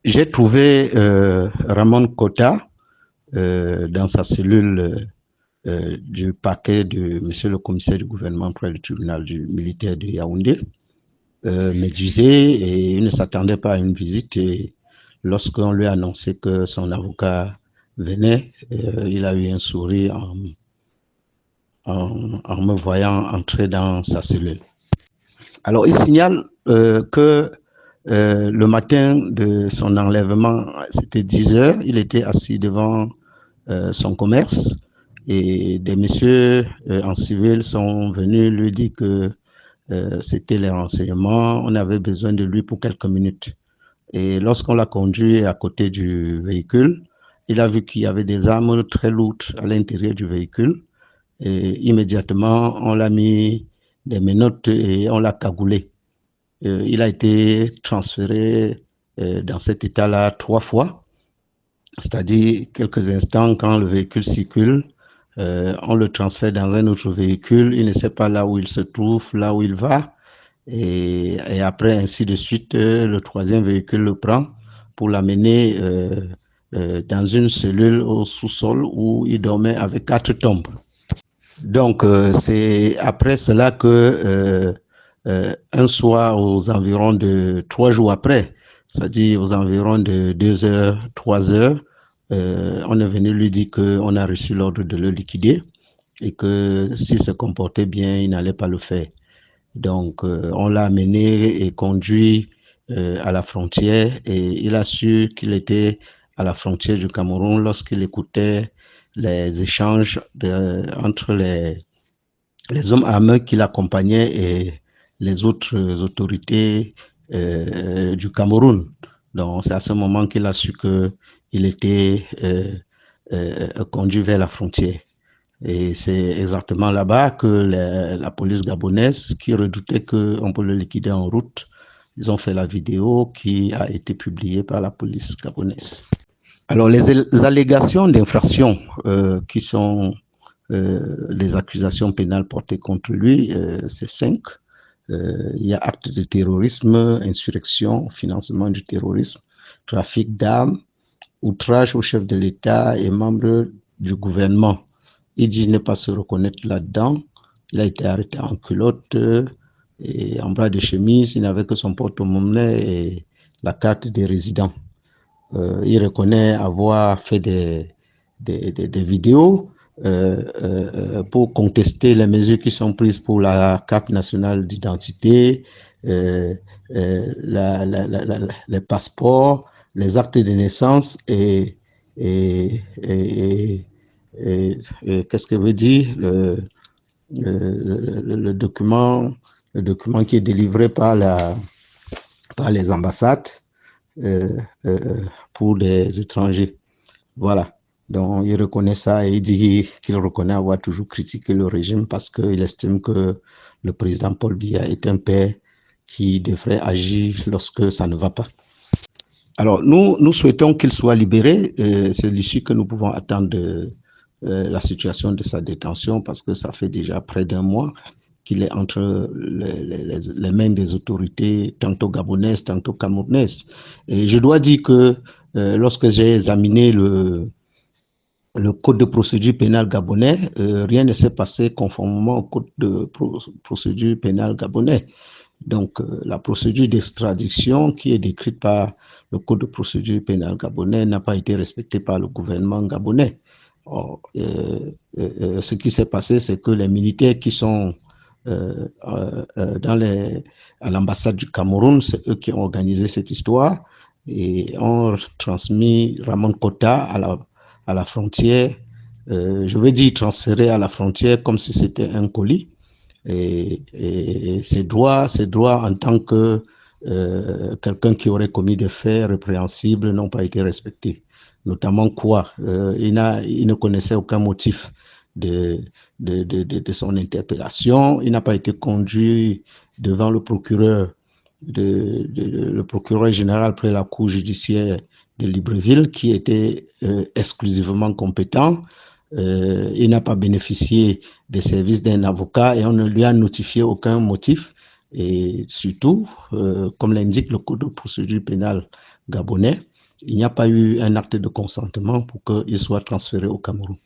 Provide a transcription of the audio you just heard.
J'ai trouvé Ramon Kota dans sa cellule du parquet de Monsieur le commissaire du gouvernement près du tribunal du militaire de Yaoundé, médusé, et il ne s'attendait pas à une visite. Et lorsqu'on lui a annoncé que son avocat venait, il a eu un sourire en me voyant entrer dans sa cellule. Alors, il signale que le matin de son enlèvement, c'était 10 heures, il était assis devant son commerce et des messieurs en civil sont venus lui dire que c'était les renseignements, on avait besoin de lui pour quelques minutes. Et lorsqu'on l'a conduit à côté du véhicule, il a vu qu'il y avait des armes très lourdes à l'intérieur du véhicule. Et immédiatement, on l'a mis des menottes et on l'a cagoulé. Il a été transféré dans cet état-là 3 fois, c'est-à-dire quelques instants quand le véhicule circule, on le transfère dans un autre véhicule, il ne sait pas là où il se trouve, là où il va, et après ainsi de suite, le troisième véhicule le prend pour l'amener dans une cellule au sous-sol où il dormait avec 4 tombes. Donc c'est après cela que un soir aux environs de 3 jours après, c'est-à-dire aux environs de 2 heures, 3 heures, on est venu lui dire qu'on a reçu l'ordre de le liquider et que s'il se comportait bien, il n'allait pas le faire. Donc, on l'a amené et conduit à la frontière et il a su qu'il était à la frontière du Cameroun lorsqu'il écoutait les échanges entre les hommes armés qui l'accompagnaient et les autres autorités du Cameroun. Donc, c'est à ce moment qu'il a su qu'il était conduit vers la frontière. Et c'est exactement là-bas que la police gabonaise, qui redoutait qu'on peut le liquider en route, ils ont fait la vidéo qui a été publiée par la police gabonaise. Alors, les allégations d'infraction qui sont les accusations pénales portées contre lui, c'est 5. Il y a acte de terrorisme, insurrection, financement du terrorisme, trafic d'armes, outrage au chef de l'État et membres du gouvernement. Il dit ne pas se reconnaître là-dedans. Il a été arrêté en culotte et en bras de chemise. Il n'avait que son porte-monnaie et la carte des résidents. Il reconnaît avoir fait des vidéos pour contester les mesures qui sont prises pour la carte nationale d'identité, les passeports, les actes de naissance et qu'est-ce que veut dire le document qui est délivré par les ambassades pour des étrangers. Voilà. Donc, il reconnaît ça et il dit qu'il reconnaît avoir toujours critiqué le régime parce qu'il estime que le président Paul Biya est un père qui devrait agir lorsque ça ne va pas. Alors, nous souhaitons qu'il soit libéré. C'est l'issue que nous pouvons attendre de la situation de sa détention parce que ça fait déjà près d'1 mois qu'il est entre les mains des autorités, tantôt gabonaises, tantôt camerounaises. Et je dois dire que lorsque j'ai examiné le code de procédure pénale gabonais, rien ne s'est passé conformément au code de procédure pénale gabonais. Donc, la procédure d'extradition qui est décrite par le code de procédure pénale gabonais n'a pas été respectée par le gouvernement gabonais. Or, ce qui s'est passé, c'est que les militaires qui sont à l'ambassade du Cameroun, c'est eux qui ont organisé cette histoire et ont transmis Ramon Kota à la frontière, je veux dire transféré à la frontière comme si c'était un colis. Et ses droits en tant que quelqu'un qui aurait commis des faits répréhensibles n'ont pas été respectés. Notamment quoi? Il ne connaissait aucun motif de son interpellation. Il n'a pas été conduit devant le procureur général près la cour judiciaire de Libreville qui était exclusivement compétent. Il n'a pas bénéficié des services d'un avocat et on ne lui a notifié aucun motif. Et surtout, comme l'indique le code de procédure pénale gabonais, il n'y a pas eu un acte de consentement pour qu'il soit transféré au Cameroun.